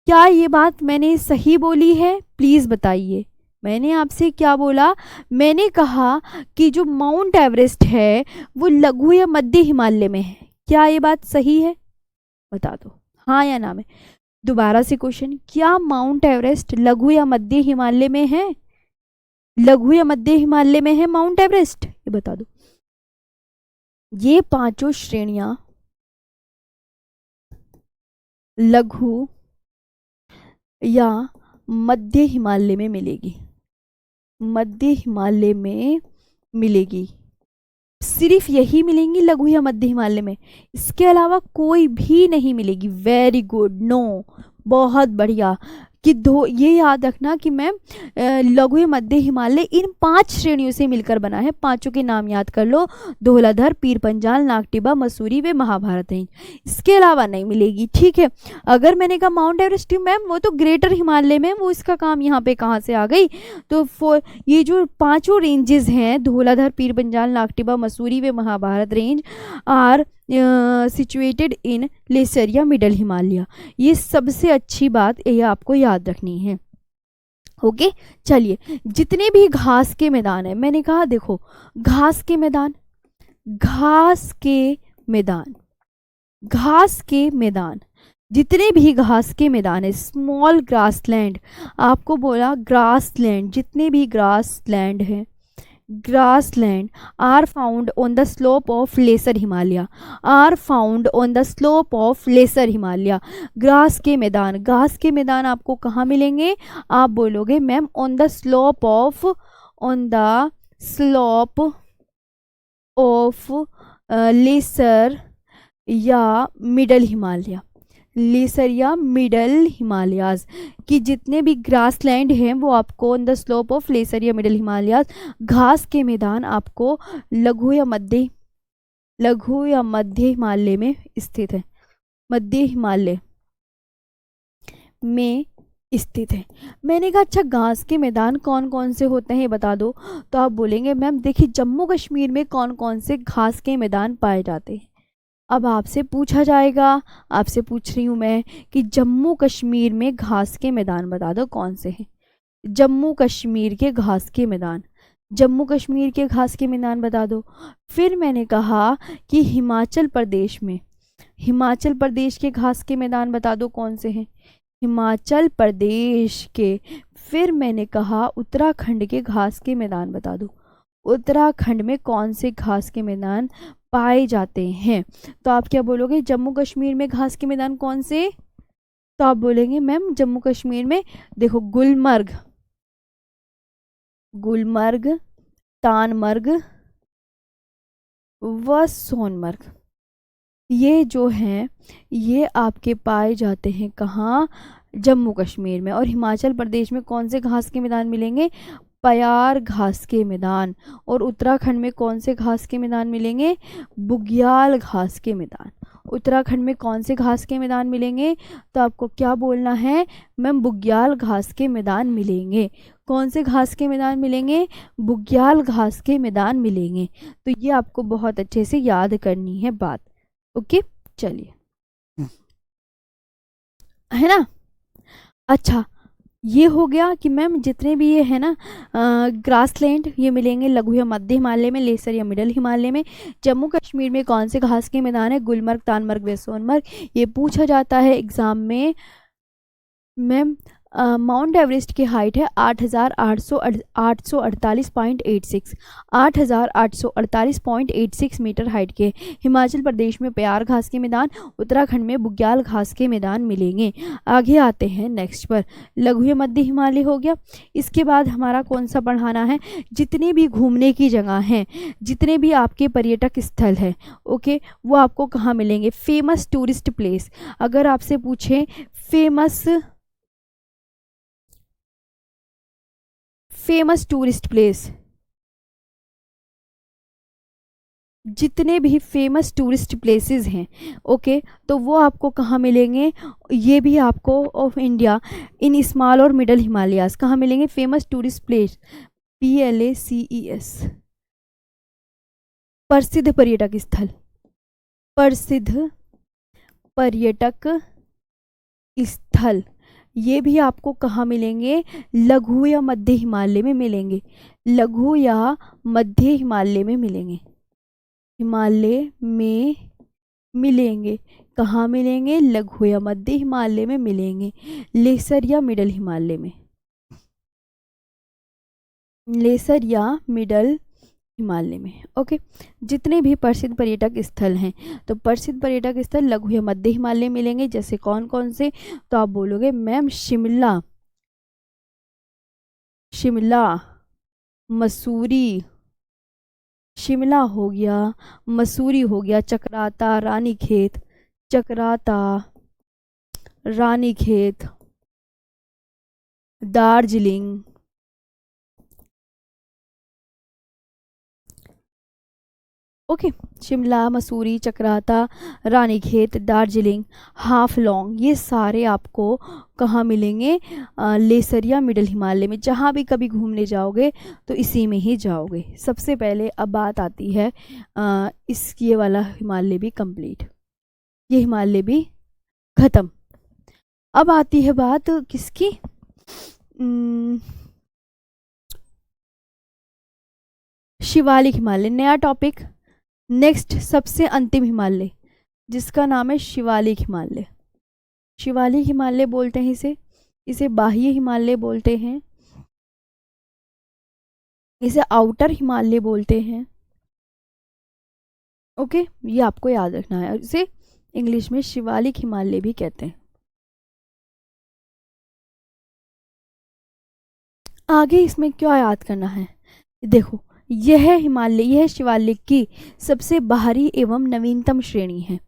क्या ये बात मैंने सही बोली है? प्लीज बताइए। मैंने आपसे क्या बोला? मैंने कहा कि जो माउंट एवरेस्ट है वो लघु या मध्य हिमालय में है। क्या ये बात सही है? बता दो हाँ या ना में। दोबारा से क्वेश्चन, क्या माउंट एवरेस्ट लघु या मध्य हिमालय में है? लघु या मध्य हिमालय में है माउंट एवरेस्ट? ये बता दो। ये पांचों श्रेणियां लघु या मध्य हिमालय में मिलेगी। मध्य हिमालय में मिलेगी, सिर्फ यही मिलेंगी लघु या मध्य हिमालय में, इसके अलावा कोई भी नहीं मिलेगी। वेरी गुड, नो, बहुत बढ़िया। कि ये याद रखना कि मैम लघु या मध्य हिमालय इन 5 श्रेणियों से मिलकर बना है। पांचों के नाम याद कर लो, धौलाधर, पीर पंजाल, नाग टिब्बा, मसूरी व महाभारत रेंज। इसके अलावा नहीं मिलेगी। ठीक है, अगर मैंने कहा माउंट एवरेस्ट मैम वो तो ग्रेटर हिमालय में, वो इसका काम यहाँ पे कहाँ से आ गई? तो ये जो पांचों रेंजेस हैं, धौलाधर, पीर पंजाल, नाग टिब्बा, मसूरी व Mahabharat range are situated in lesser या मिडल हिमालय। ये सबसे अच्छी बात ये आपको याद रखनी है। ओके चलिए, जितने भी घास के मैदान है, मैंने कहा देखो घास के मैदान, घास के मैदान, घास के मैदान, जितने भी घास के मैदान है, स्मॉल ग्रासलैंड, आपको बोला ग्रासलैंड, जितने भी ग्रासलैंड हैं, grassland are found on the slope of lesser Himalaya, are found on the slope of lesser Himalaya. Grass के मैदान, घास के मैदान आपको कहाँ मिलेंगे? आप बोलोगे ma'am on the slope of, on the slope of lesser या मिडल हिमालय, लेसर या मिडल हिमालयाज की जितने भी ग्रासलैंड हैं वो आपको on the slope of lesser या मिडल हिमालयाज। घास के मैदान आपको लघु या मध्य, लघु या मध्य हिमालय में स्थित है, मध्य हिमालय में स्थित है। मैंने कहा अच्छा घास के मैदान कौन कौन से होते हैं बता दो, तो आप बोलेंगे मैम देखिए जम्मू कश्मीर में कौन कौन से घास के मैदान पाए जाते हैं। अब आपसे पूछा जाएगा, आपसे पूछ रही हूँ मैं कि जम्मू कश्मीर में घास के मैदान बता दो कौन से हैं। जम्मू कश्मीर के घास के मैदान, जम्मू कश्मीर के घास के मैदान बता दो। फिर मैंने कहा कि हिमाचल प्रदेश में, हिमाचल प्रदेश के घास के मैदान बता दो कौन से हैं, हिमाचल प्रदेश के। फिर मैंने कहा उत्तराखंड के घास के मैदान बता दो, उत्तराखंड में कौन से घास के मैदान पाए जाते हैं। तो आप क्या बोलोगे जम्मू कश्मीर में घास के मैदान कौन से? तो आप बोलेंगे मैम जम्मू कश्मीर में देखो गुलमर्ग, गुलमर्ग, तानमर्ग व सोनमर्ग, ये जो हैं ये आपके पाए जाते हैं कहाँ? जम्मू कश्मीर में। और हिमाचल प्रदेश में कौन से घास के मैदान मिलेंगे? पयार घास के मैदान। और उत्तराखंड में कौन से घास के मैदान मिलेंगे? बुग्याल घास के मैदान। उत्तराखंड में कौन से घास के मैदान मिलेंगे? तो आपको क्या बोलना है मैम? बुग्याल घास के मैदान मिलेंगे। कौन से घास के मैदान मिलेंगे? बुग्याल घास के मैदान मिलेंगे। तो ये आपको बहुत अच्छे से याद करनी है बात। ओके चलिए, है ना। अच्छा ये हो गया कि मैम जितने भी ये है ना ग्रासलैंड ये मिलेंगे लघु या मध्य हिमालय में, लेसर या मिडल हिमालय में। जम्मू कश्मीर में कौन से घास के मैदान है? गुलमर्ग, तानमर्ग व सोनमर्ग। ये पूछा जाता है एग्जाम में। मैम माउंट एवरेस्ट की हाइट है 8,848.86, 8,848.86 मीटर हाइट के। हिमाचल प्रदेश में प्यार घास के मैदान, उत्तराखंड में बुग्याल घास के मैदान मिलेंगे। आगे आते हैं नेक्स्ट पर, लघु या मध्य हिमालय हो गया। इसके बाद हमारा कौन सा पढ़ाना है? जितने भी घूमने की जगह हैं, जितने भी आपके पर्यटक स्थल हैं, ओके, वो आपको कहाँ मिलेंगे? Famous tourist place. अगर आपसे पूछें फेमस टूरिस्ट प्लेस, जितने भी फेमस टूरिस्ट प्लेसेस हैं, ओके, तो वो आपको कहाँ मिलेंगे? ये भी आपको ऑफ इंडिया इन स्मॉल और मिडल हिमालयाज कहाँ मिलेंगे? फेमस टूरिस्ट प्लेस, PLACES, प्रसिद्ध पर्यटक स्थल, प्रसिद्ध पर्यटक स्थल, ये भी आपको कहाँ मिलेंगे? लघु या मध्य हिमालय में मिलेंगे, लघु या मध्य हिमालय में मिलेंगे, हिमालय में मिलेंगे। कहाँ मिलेंगे? लघु या मध्य हिमालय में मिलेंगे, लेसर या मिडल हिमालय में, लेसर या मिडल हिमालय में। ओके, जितने भी प्रसिद्ध पर्यटक स्थल हैं, तो प्रसिद्ध पर्यटक स्थल लघु या मध्य हिमालय मिलेंगे। जैसे कौन कौन से? तो आप बोलोगे मैम शिमला, शिमला, मसूरी, शिमला हो गया, मसूरी हो गया, चक्राता, रानीखेत, चक्राता, रानीखेत, दार्जिलिंग, ओके। शिमला, मसूरी, चक्राता, रानीखेत, दार्जिलिंग, हाफलॉन्ग, ये सारे आपको कहाँ मिलेंगे? लेसर या मिडल हिमालय में। जहाँ भी कभी घूमने जाओगे तो इसी में ही जाओगे। सबसे पहले अब बात आती है ये वाला हिमालय भी कंप्लीट, ये हिमालय भी खत्म। अब आती है बात किसकी? शिवालिक हिमालय, नया टॉपिक। नेक्स्ट सबसे अंतिम हिमालय जिसका नाम है शिवालिक हिमालय। शिवालिक हिमालय बोलते हैं इसे बाह्य हिमालय बोलते हैं, इसे आउटर हिमालय बोलते हैं। ओके, ये आपको याद रखना है। इसे इंग्लिश में शिवालिक हिमालय भी कहते हैं। आगे इसमें क्या याद करना है? देखो, यह हिमालय, यह शिवालिक की सबसे बाहरी एवं नवीनतम श्रेणी है।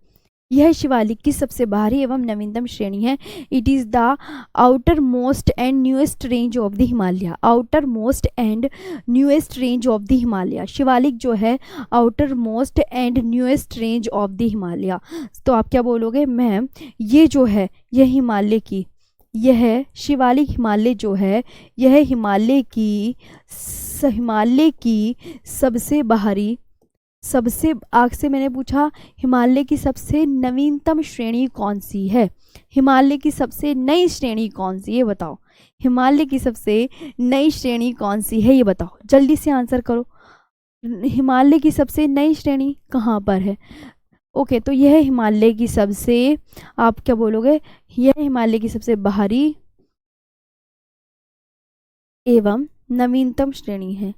यह शिवालिक की सबसे बाहरी एवं नवीनतम श्रेणी है। It is the outer most and newest range of the Himalaya. Outer most and newest range of the Himalaya. Shivalik जो है outer most and newest range of the Himalaya. तो आप क्या बोलोगे? मैम, ये जो है यह हिमालय की, यह शिवालिक हिमालय जो है यह हिमालय की सबसे बाहरी, सबसे आग से मैंने पूछा हिमालय की सबसे नवीनतम श्रेणी कौन सी है? हिमालय की सबसे नई श्रेणी कौन सी है? बताओ, हिमालय की सबसे नई श्रेणी कौन सी है? ये बताओ, जल्दी से आंसर करो। हिमालय की सबसे नई श्रेणी कहाँ पर है? ओके, तो यह हिमालय की सबसे, आप क्या बोलोगे? यह हिमालय की सबसे बाहरी एवं नवीनतम श्रेणी है।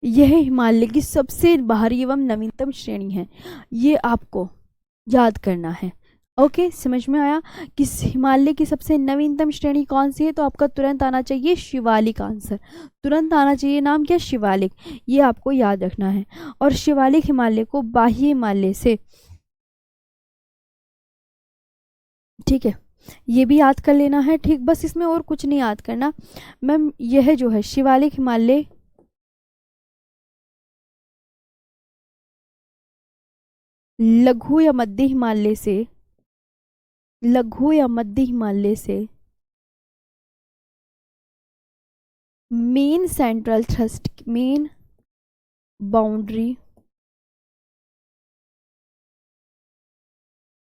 यह हिमालय की सबसे बाहरी एवं नवीनतम श्रेणी है। ये आपको याद करना है। ओके, समझ में आया कि हिमालय की सबसे नवीनतम श्रेणी कौन सी है? तो आपका तुरंत आना चाहिए शिवालिक आंसर, तुरंत आना चाहिए। नाम क्या? शिवालिक। ये आपको याद रखना है। और शिवालिक हिमालय को बाह्य हिमालय से, ठीक है, ये भी याद कर लेना है। ठीक, बस इसमें और कुछ नहीं याद करना मैम। यह जो है शिवालिक हिमालय लघु या मध्य हिमालय से, लघु या मध्य हिमालय से main central thrust, main boundary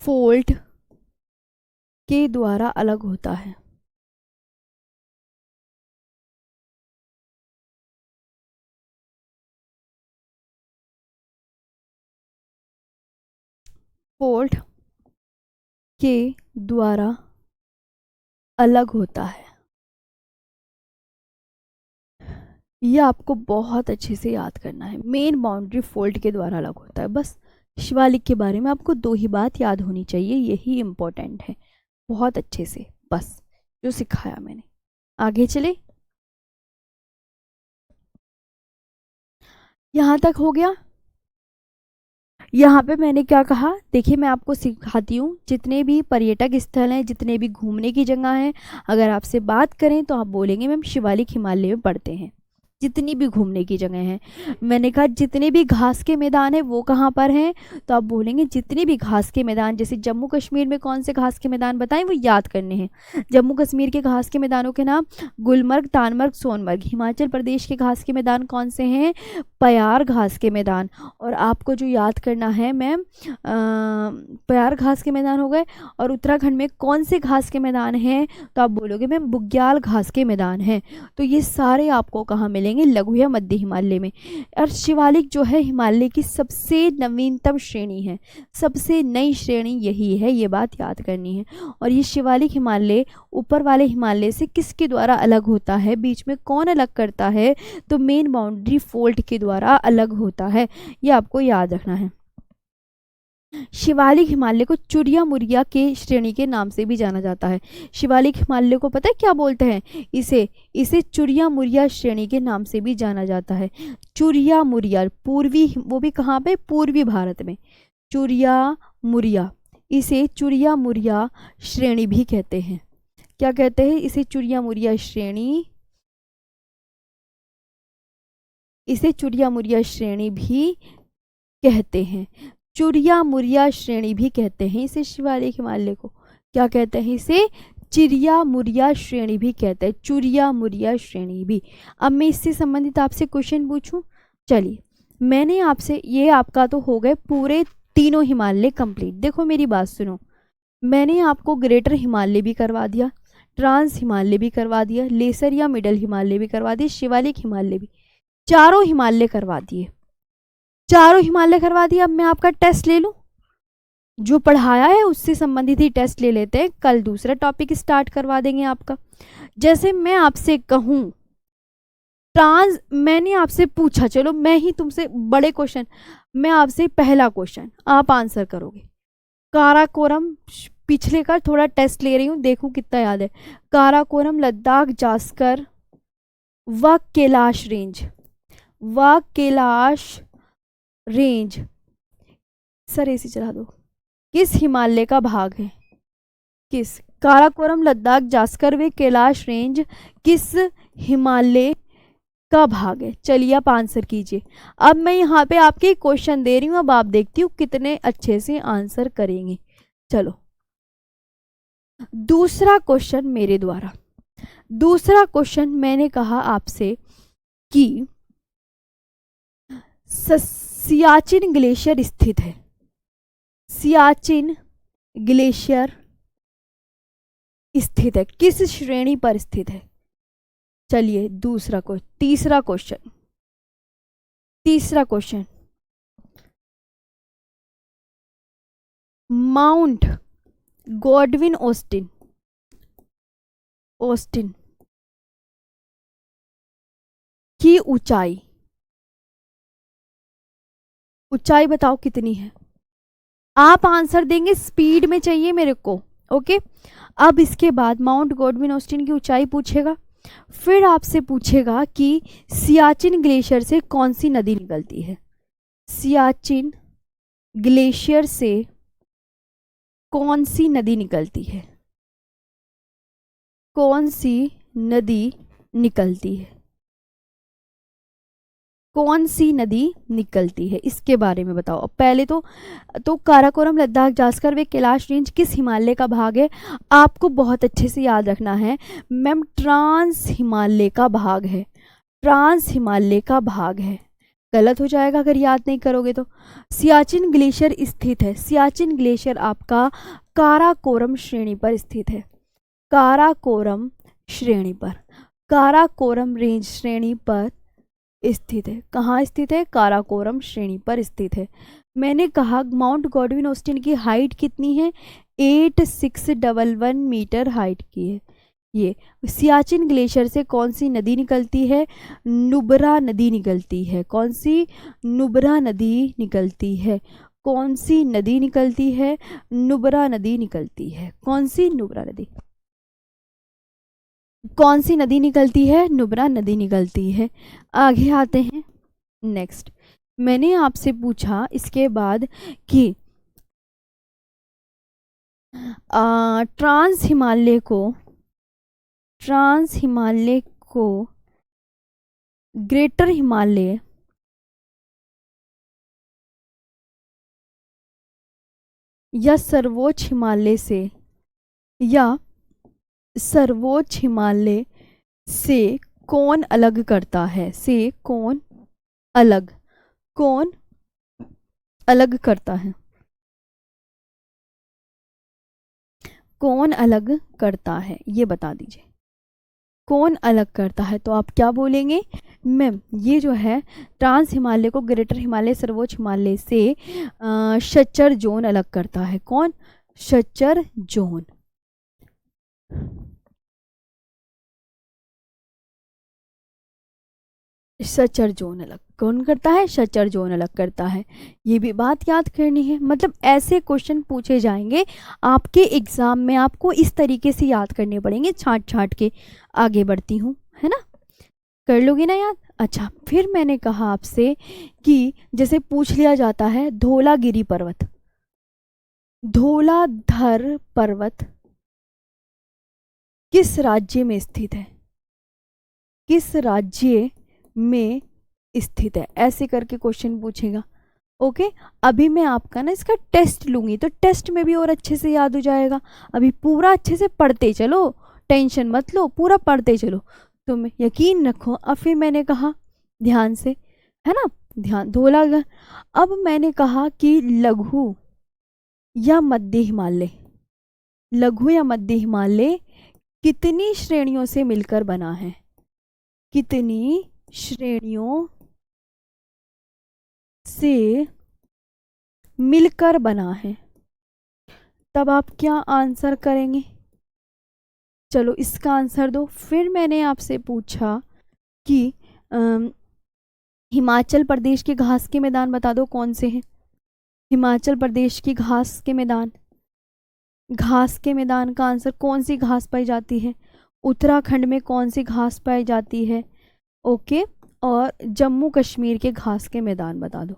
fold के द्वारा अलग होता है। फोल्ड के द्वारा अलग होता है। यह आपको बहुत अच्छे से याद करना है। मेन बाउंड्री फोल्ड के द्वारा अलग होता है। बस शिवालिक के बारे में आपको दो ही बात याद होनी चाहिए, यही इम्पोर्टेंट है, बहुत अच्छे से, बस जो सिखाया मैंने। आगे चले, यहाँ तक हो गया। यहाँ पे मैंने क्या कहा? देखिए, मैं आपको सिखाती हूँ, जितने भी पर्यटक स्थल हैं, जितने भी घूमने की जगह हैं, अगर आपसे बात करें तो आप बोलेंगे मैम शिवालिक हिमालय में पड़ते हैं। जितनी भी घूमने की जगह हैं, मैंने कहा जितने भी घास के मैदान हैं वो कहाँ पर हैं? तो आप बोलेंगे जितने भी घास के मैदान, जैसे जम्मू कश्मीर में कौन से घास के मैदान बताएं, वो याद करने हैं। जम्मू कश्मीर के घास के मैदानों के नाम गुलमर्ग, तानमर्ग, सोनमर्ग। हिमाचल प्रदेश के घास के मैदान कौन से हैं? पयार घास के मैदान। और आपको जो याद करना है मैम, पयार घास के मैदान हो गए। और उत्तराखंड में कौन से घास के मैदान हैं? तो आप बोलोगे मैम बुग्याल घास के मैदान हैं। तो ये सारे आपको कहाँ मिलेंगे? लघु या मध्य हिमालय में। और शिवालिक जो है हिमालय की सबसे नवीनतम श्रेणी है, सबसे नई श्रेणी यही है, ये बात याद करनी है। और ये शिवालिक हिमालय ऊपर वाले हिमालय से किसके द्वारा अलग होता है? बीच में कौन अलग करता है? तो मेन बाउंड्री फोल्ड के द्वारा अलग होता है, ये आपको याद रखना है। शिवालिक हिमालय को चुरिया मुरिया के श्रेणी के नाम से भी जाना जाता है। शिवालिक हिमालय को पता है क्या बोलते हैं? इसे चुरिया मुरिया श्रेणी के नाम से भी जाना जाता है। चुरिया मुरिया, पूर्वी, वो भी कहाँ पे? पूर्वी भारत में। चुरिया मुरिया इसे चुरिया मुरिया श्रेणी भी कहते हैं। क्या कहते हैं? इसे चुरिया मुरिया श्रेणी, इसे चुरिया मुरिया श्रेणी भी कहते हैं। चुरिया मुरिया श्रेणी भी कहते हैं इसे शिवालिक हिमालय को। क्या कहते हैं? इसे चिरिया मुरिया श्रेणी भी कहते हैं, चुरिया मुरिया श्रेणी भी। अब मैं इससे संबंधित आपसे क्वेश्चन पूछूं। चलिए, मैंने आपसे, ये आपका तो हो गए पूरे तीनों हिमालय कंप्लीट। देखो मेरी बात सुनो, मैंने आपको ग्रेटर हिमालय भी करवा दिया, ट्रांस हिमालय भी करवा दिया, लेसर या मिडल हिमालय भी करवा दिया, शिवालिक हिमालय भी, चारों हिमालय करवा दिए, चारों हिमालय करवा दिए। अब मैं आपका टेस्ट ले लूं, जो पढ़ाया है उससे संबंधित ही टेस्ट ले लेते हैं, कल दूसरा टॉपिक स्टार्ट करवा देंगे आपका। जैसे मैं आपसे कहूं ट्रांस, मैंने आपसे पूछा, चलो मैं ही तुमसे बड़े क्वेश्चन, मैं आपसे पहला क्वेश्चन आप आंसर करोगे। काराकोरम, पिछले का थोड़ा टेस्ट ले रही हूँ, देखूं कितना याद है। काराकोरम, लद्दाख, जास्कर व कैलाश रेंज, व कैलाश रेंज, सर एसी चला दो, किस हिमालय का भाग है? किस? काराकोरम, लद्दाख, जास्कर व कैलाश रेंज किस हिमालय का भाग है? चलिए आप आंसर कीजिए। अब मैं यहाँ पे आपके क्वेश्चन दे रही हूँ, अब आप देखती हूँ कितने अच्छे से आंसर करेंगे। चलो दूसरा क्वेश्चन मेरे द्वारा, दूसरा क्वेश्चन मैंने कहा आपसे कि सियाचिन ग्लेशियर स्थित है, सियाचिन ग्लेशियर स्थित है, किस श्रेणी पर स्थित है? चलिए दूसरा क्वेश्चन, तीसरा क्वेश्चन, तीसरा question, mount Godwin Austen, Austin की ऊंचाई, ऊंचाई बताओ कितनी है? आप आंसर देंगे, स्पीड में चाहिए मेरे को, ओके। अब इसके बाद माउंट गॉडविन ऑस्टिन की ऊंचाई पूछेगा, फिर आपसे पूछेगा कि सियाचिन ग्लेशियर से कौन सी नदी निकलती है? सियाचिन ग्लेशियर से कौन सी नदी निकलती है? कौन सी नदी निकलती है? कौन सी नदी निकलती है, इसके बारे में बताओ। पहले तो काराकोरम, लद्दाख, जास्कर वे कैलाश रेंज किस हिमालय का भाग है? आपको बहुत अच्छे से याद रखना है मैम, ट्रांस हिमालय का भाग है, ट्रांस हिमालय का भाग है। गलत हो जाएगा अगर याद नहीं करोगे तो। सियाचिन ग्लेशियर स्थित है, सियाचिन ग्लेशियर आपका काराकोरम श्रेणी पर स्थित है, काराकोरम श्रेणी पर, काराकोरम रेंज श्रेणी पर स्थित है। कहाँ स्थित है? काराकोरम श्रेणी पर स्थित है। मैंने कहा माउंट गॉडविन ऑस्टिन की हाइट कितनी है? 8611 मीटर हाइट की है। ये सियाचिन ग्लेशियर से कौन सी नदी निकलती है? नुब्रा नदी निकलती है। कौन सी? नुब्रा नदी निकलती है। कौन सी नदी निकलती है? नुब्रा नदी निकलती है। कौन सी? नुब्रा नदी। कौन सी नदी निकलती है? नुब्रा नदी निकलती है। आगे आते हैं नेक्स्ट। मैंने आपसे पूछा इसके बाद कि ट्रांस हिमालय को ग्रेटर हिमालय या सर्वोच्च हिमालय से, या सर्वोच्च हिमालय से कौन अलग करता है? से कौन अलग करता है? कौन अलग करता है ये बता दीजिए। कौन अलग करता है? तो आप क्या बोलेंगे मैम? ये जो है ट्रांस हिमालय को ग्रेटर हिमालय, सर्वोच्च हिमालय से शच्चर जोन अलग करता है। कौन? शच्चर जोन। शच्चर जोन अलग कौन करता है? शच्चर जोन अलग करता है। ये भी बात याद करनी है। मतलब ऐसे क्वेश्चन पूछे जाएंगे आपके एग्जाम में, आपको इस तरीके से याद करने पड़ेंगे, छांट छांट के। आगे बढ़ती हूँ, है ना? कर लोगे ना याद? अच्छा, फिर मैंने कहा आपसे कि जैसे पूछ लिया जाता है धौलागिरी पर्वत, धौलाधर पर्वत किस राज्य में स्थित है? किस राज्य में स्थित है, ऐसे करके क्वेश्चन पूछेगा। ओके, अभी मैं आपका ना इसका टेस्ट लूंगी, तो टेस्ट में भी और अच्छे से याद हो जाएगा। अभी पूरा अच्छे से पढ़ते चलो, टेंशन मत लो, पूरा पढ़ते चलो, तुम यकीन रखो। अब फिर मैंने कहा ध्यान से, है ना, ध्यान, धौलाधर। अब मैंने कहा कि लघु या मध्य हिमालय, लघु या मध्य हिमालय कितनी श्रेणियों से मिलकर बना है? कितनी श्रेणियों से मिलकर बना है? तब आप क्या आंसर करेंगे? चलो इसका आंसर दो। फिर मैंने आपसे पूछा कि हिमाचल प्रदेश के घास के मैदान बता दो कौन से हैं। हिमाचल प्रदेश की घास के मैदान, घास के मैदान का आंसर, कौन सी घास पाई जाती है? उत्तराखंड में कौन सी घास पाई जाती है? ओके, और जम्मू कश्मीर के घास के मैदान बता दो।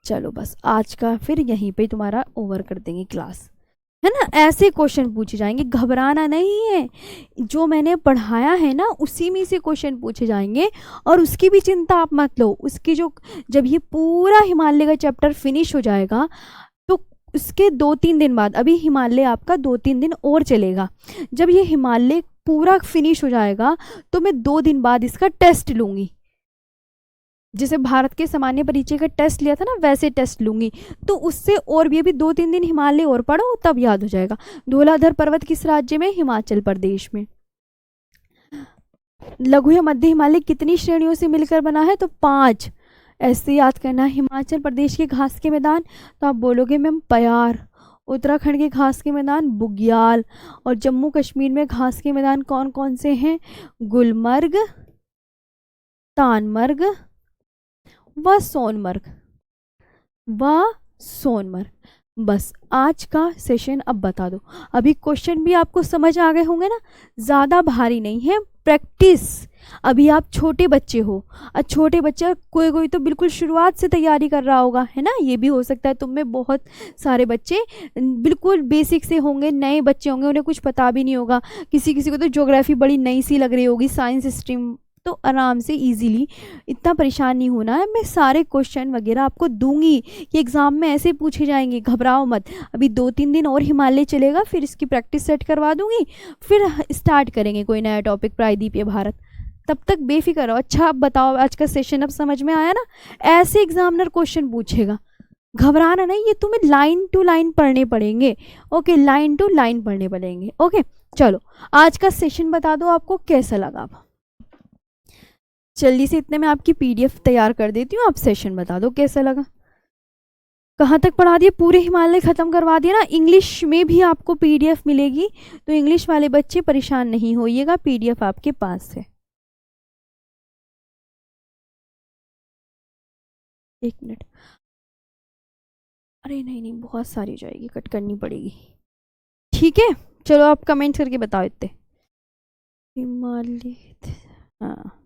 चलो बस आज का फिर यहीं पे तुम्हारा ओवर कर देंगे क्लास, है ना। ऐसे क्वेश्चन पूछे जाएंगे, घबराना नहीं है। जो मैंने पढ़ाया है ना उसी में से क्वेश्चन पूछे जाएंगे, और उसकी भी चिंता आप मत लो। उसकी जो, जब ये पूरा हिमालय का चैप्टर फिनिश हो जाएगा तो उसके 2-3 दिन बाद, अभी हिमालय आपका 2-3 दिन और चलेगा, जब ये हिमालय पूरा फिनिश हो जाएगा तो मैं 2 दिन बाद इसका टेस्ट लूंगी। जैसे भारत के सामान्य परिचय का टेस्ट लिया था ना, वैसे टेस्ट लूंगी। तो उससे और भी, अभी 2-3 दिन हिमालय और पढ़ो तब याद हो जाएगा। धौलाधर पर्वत किस राज्य में? हिमाचल प्रदेश में। लघु या मध्य हिमालय कितनी श्रेणियों से मिलकर बना है? तो 5। ऐसे याद करना। हिमाचल प्रदेश के घास के मैदान, तो आप बोलोगे मैम पयार। उत्तराखंड के घास के मैदान बुग्याल। और जम्मू कश्मीर में घास के मैदान कौन कौन से हैं? गुलमर्ग, तानमर्ग व सोनमर्ग, बस आज का सेशन अब बता दो। अभी क्वेश्चन भी आपको समझ आ गए होंगे ना, ज़्यादा भारी नहीं है, प्रैक्टिस। अभी आप छोटे बच्चे हो, और छोटे बच्चा कोई कोई तो बिल्कुल शुरुआत से तैयारी कर रहा होगा, है ना। ये भी हो सकता है तुम में बहुत सारे बच्चे बिल्कुल बेसिक से होंगे, नए बच्चे होंगे, उन्हें कुछ पता भी नहीं होगा। किसी किसी को तो ज्योग्राफी बड़ी नई सी लग रही होगी, साइंस स्ट्रीम, तो आराम से इजीली, इतना परेशान नहीं होना है। मैं सारे क्वेश्चन वगैरह आपको दूंगी कि एग्ज़ाम में ऐसे पूछे जाएंगे, घबराओ मत। अभी 2-3 दिन और हिमालय चलेगा, फिर इसकी प्रैक्टिस सेट करवा दूंगी, फिर स्टार्ट करेंगे कोई नया टॉपिक, प्रायद्वीपीय भारत। तब तक बेफिक्र रहो। अच्छा अब बताओ, आज का सेशन अब समझ में आया ना? ऐसे एग्जामिनर क्वेश्चन पूछेगा, घबराना नहीं, ये तुम्हें लाइन टू लाइन पढ़ने पड़ेंगे। ओके, लाइन टू लाइन पढ़ने पड़ेंगे। ओके, चलो आज का सेशन बता दो आपको कैसा लगा। जल्दी से इतने में आपकी पीडीएफ तैयार कर देती हूँ, आप सेशन बता दो कैसा लगा। कहाँ तक पढ़ा दिया? पूरे हिमालय ख़त्म करवा दिया ना। इंग्लिश में भी आपको पीडीएफ मिलेगी, तो इंग्लिश वाले बच्चे परेशान नहीं होइएगा, पीडीएफ आपके पास है। 1 मिनट, अरे नहीं नहीं, बहुत सारी हो जाएगी, कट करनी पड़ेगी। ठीक है, चलो आप कमेंट करके बताओ इतने। हिमालय, हाँ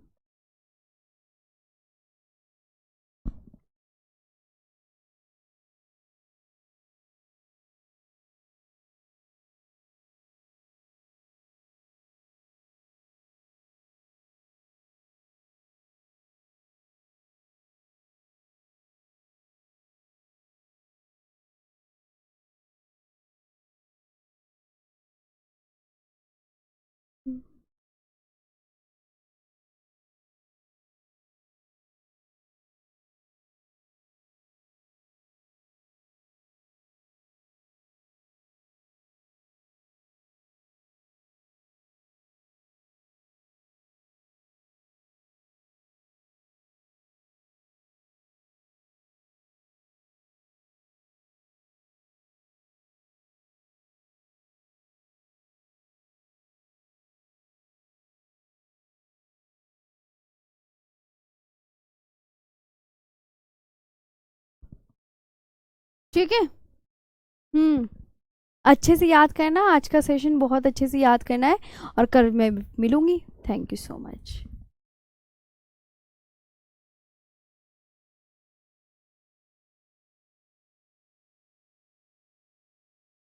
ठीक है। अच्छे से याद करना, आज का सेशन बहुत अच्छे से याद करना है, और कल मैं मिलूंगी। Thank you so much.